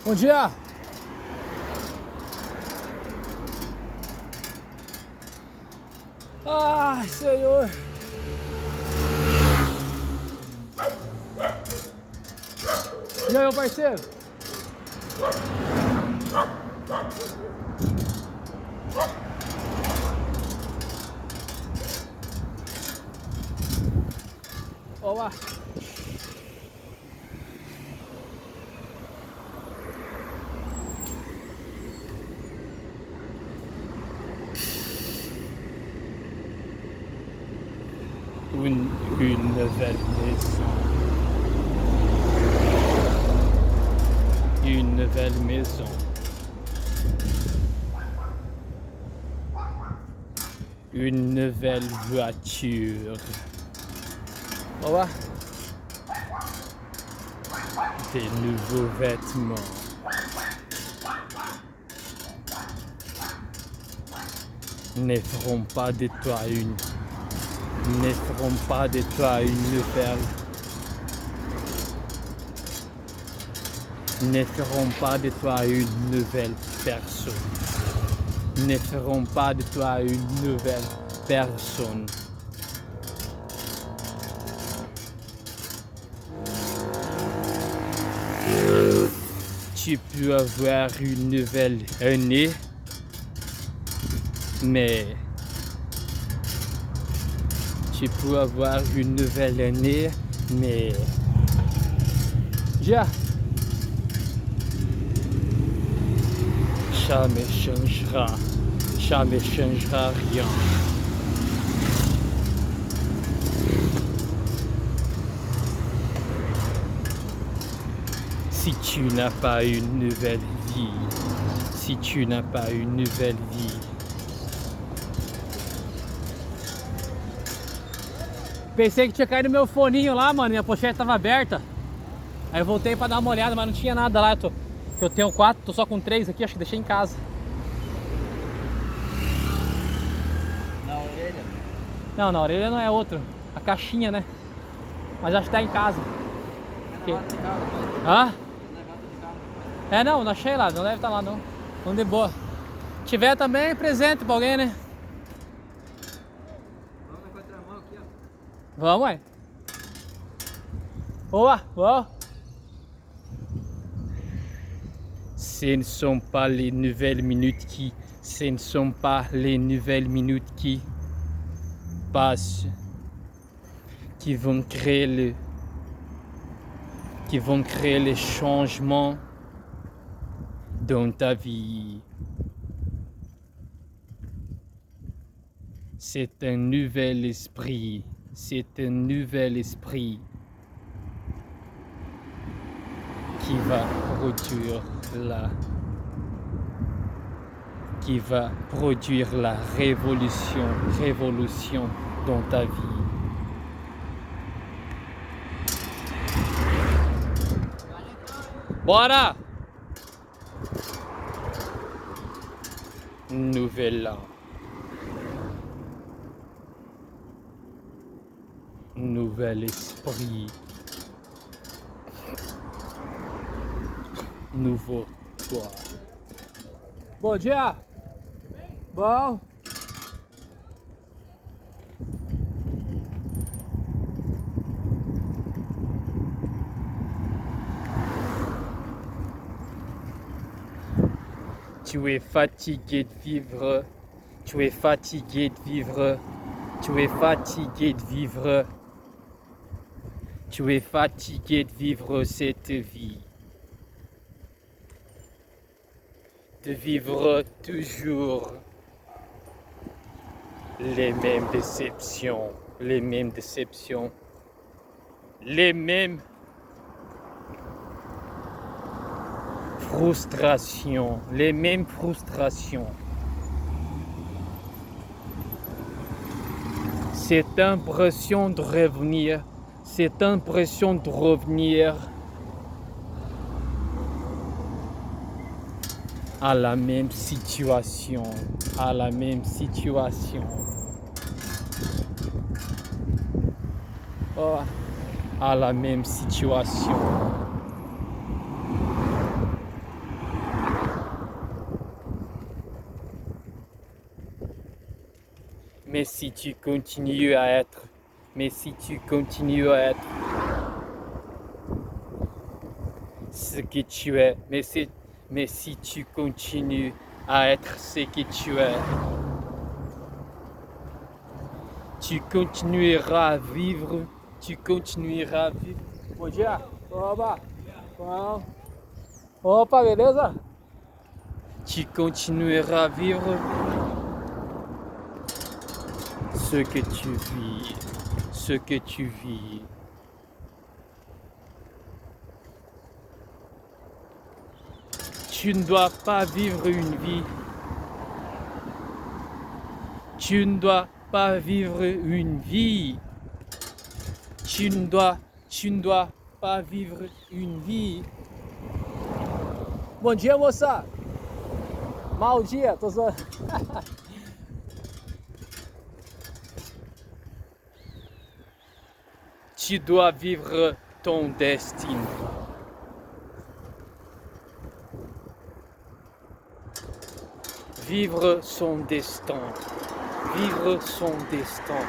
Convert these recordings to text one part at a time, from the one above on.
Bom dia! Ai, Senhor! E aí, meu parceiro? Olá! Une nouvelle maison. Une nouvelle maison. Une nouvelle voiture. Olá. Des nouveaux vêtements. Ne feront pas de toi une nouvelle. Ne feront pas de toi une nouvelle personne. Ne feront pas de toi une nouvelle personne. Tu peux avoir une nouvelle année, mais ça ne changera rien. Si tu n'as pas une nouvelle vie, Pensei que tinha caído meu foninho lá, mano, minha pochete tava aberta. Aí eu voltei pra dar uma olhada, mas não tinha nada lá. Eu tenho 4, tô só com 3 aqui, acho que deixei em casa. Na orelha? Não, na orelha não é outro. A caixinha, né? Mas acho que tá em casa. É na de carro, pai. Hã? É na de carro. É, não achei lá, não deve estar lá não. Vamos de boa. Se tiver também, presente pra alguém, né? Vamos na contramão aqui, ó. Vamos, ué. Boa, boa. Ce ne sont pas les nouvelles minutes qui passent qui vont créer les changements dans ta vie. C'est un nouvel esprit qui va produire la révolution dans ta vie. Bora! Nouvel an. Nouvel esprit. Nouveau toi. Bom dia! Bom! Tu es fatigué de vivre. Tu es fatigué de vivre cette vie. De vivre toujours les mêmes déceptions, les mêmes frustrations, Cette impression de revenir à la même situation, Oh, à la même situation. Mais si tu continues à être, mais si tu continues à être ce que tu es, mais si tu continues à être ce que tu es, tu continueras à vivre, tu continueras à vivre. Bom dia, oba, opa, beleza? Tu continueras à vivre ce que tu vis, ce que tu vis. Tu ne dois pas vivre une vie. Tu ne dois pas vivre une vie. Tu ne dois pas vivre une vie. Bom dia, moça. Mau dia, tô zoando. Tu dois vivre ton destin. Vivre son destin. Vivre son destin.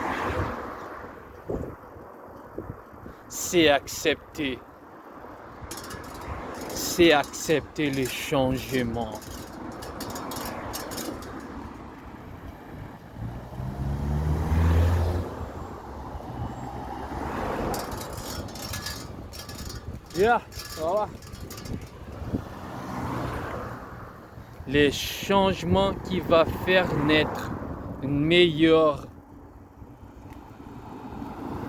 C'est accepter. C'est accepter le changement. Yeah, voilà. Les changements qui va faire naître une meilleure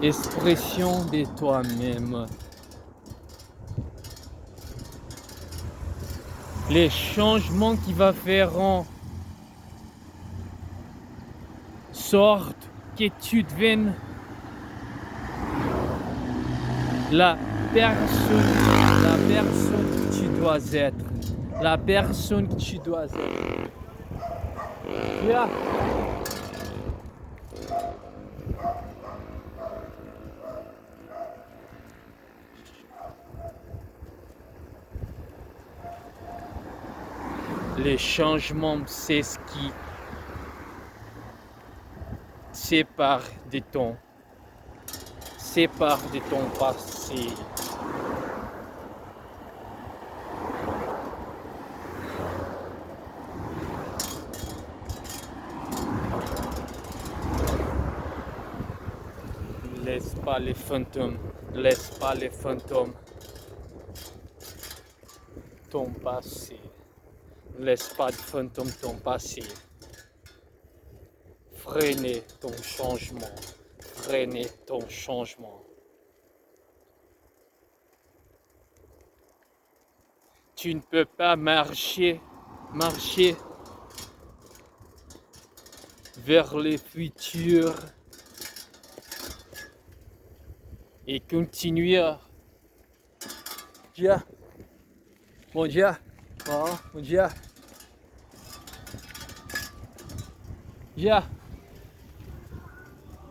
expression de toi-même. Les changements qui va faire en sorte que tu deviennes la personne que tu dois être. La personne que tu dois être. Yeah. Les changements, c'est ce qui sépare de ton passé. Laisse pas les fantômes, laisse pas les fantômes ton passé. Laisse pas de fantômes ton passé. Freinez ton changement. Freinez ton changement. Tu ne peux pas marcher vers le futur et continuer à... Bom dia. Bom dia. Dia.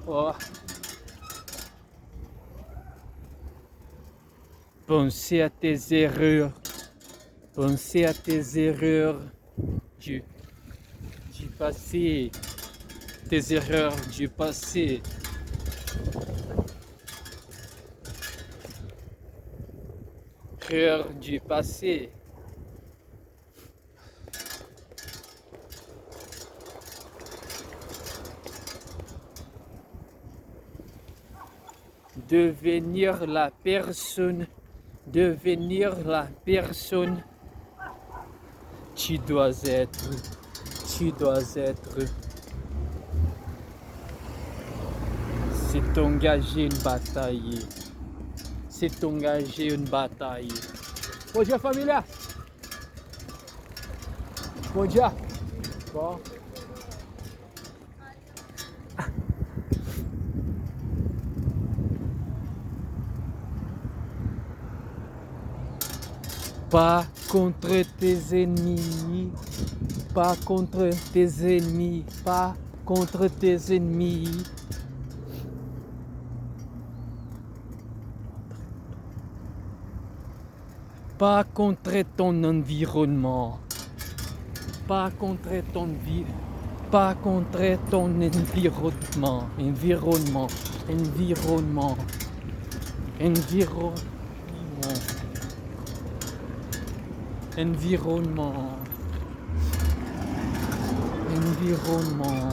Ó. Pensez à tes erreurs. Pensez à tes erreurs du passé. Tes erreurs du passé. Erreurs du passé. Devenir la personne tu dois être, c'est engager une bataille, Bom dia, família. Bom dia. Bom. Pas contre tes ennemis, pas contre tes ennemis, pas contre tes ennemis. Pas contre ton environnement, pas contre ton Pas contre ton environnement. Environnement. Environnement. Environnement. Environnement. Environnement.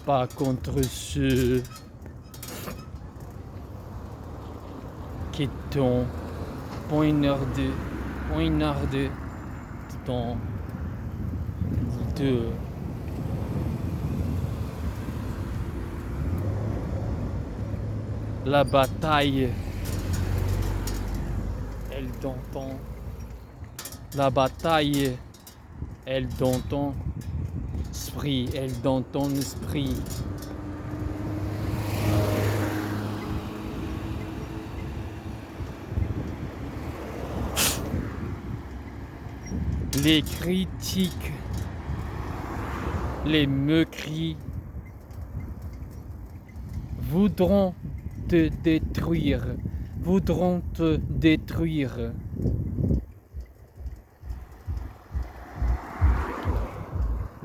Pas contre ceux qui t'ont poignardé dans de la bataille. Elle d'entend la bataille. Elle dans ton esprit. Elle dans ton esprit. Les critiques, les moqueries voudront te détruire, voudront te détruire.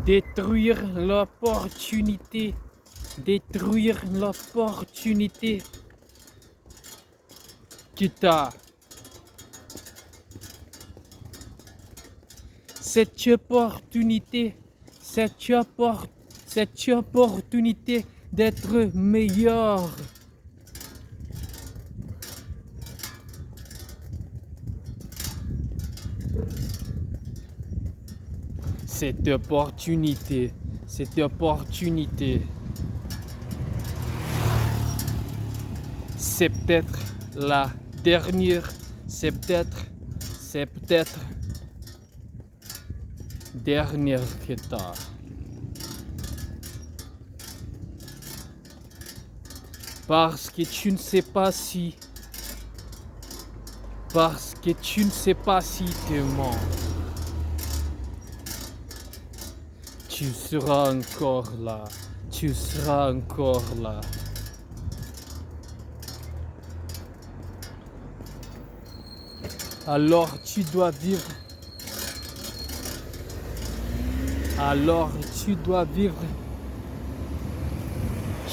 Détruire l'opportunité, détruire l'opportunité que t'as. Cette opportunité d'être meilleur. Cette opportunité, c'est peut-être la dernière, c'est peut-être dernière que t'as. Parce que tu ne sais pas si demain tu seras encore là. Alors tu dois vivre.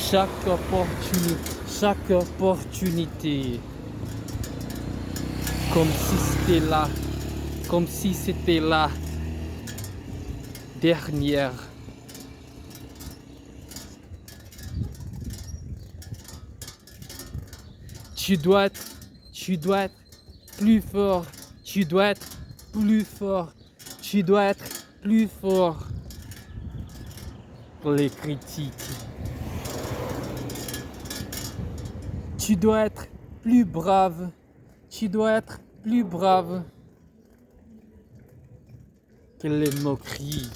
Chaque opportunité comme si c'était la dernière. Tu dois être plus fort. Tu dois être plus fort pour les critiques. Tu dois être plus brave. Que les moqueries.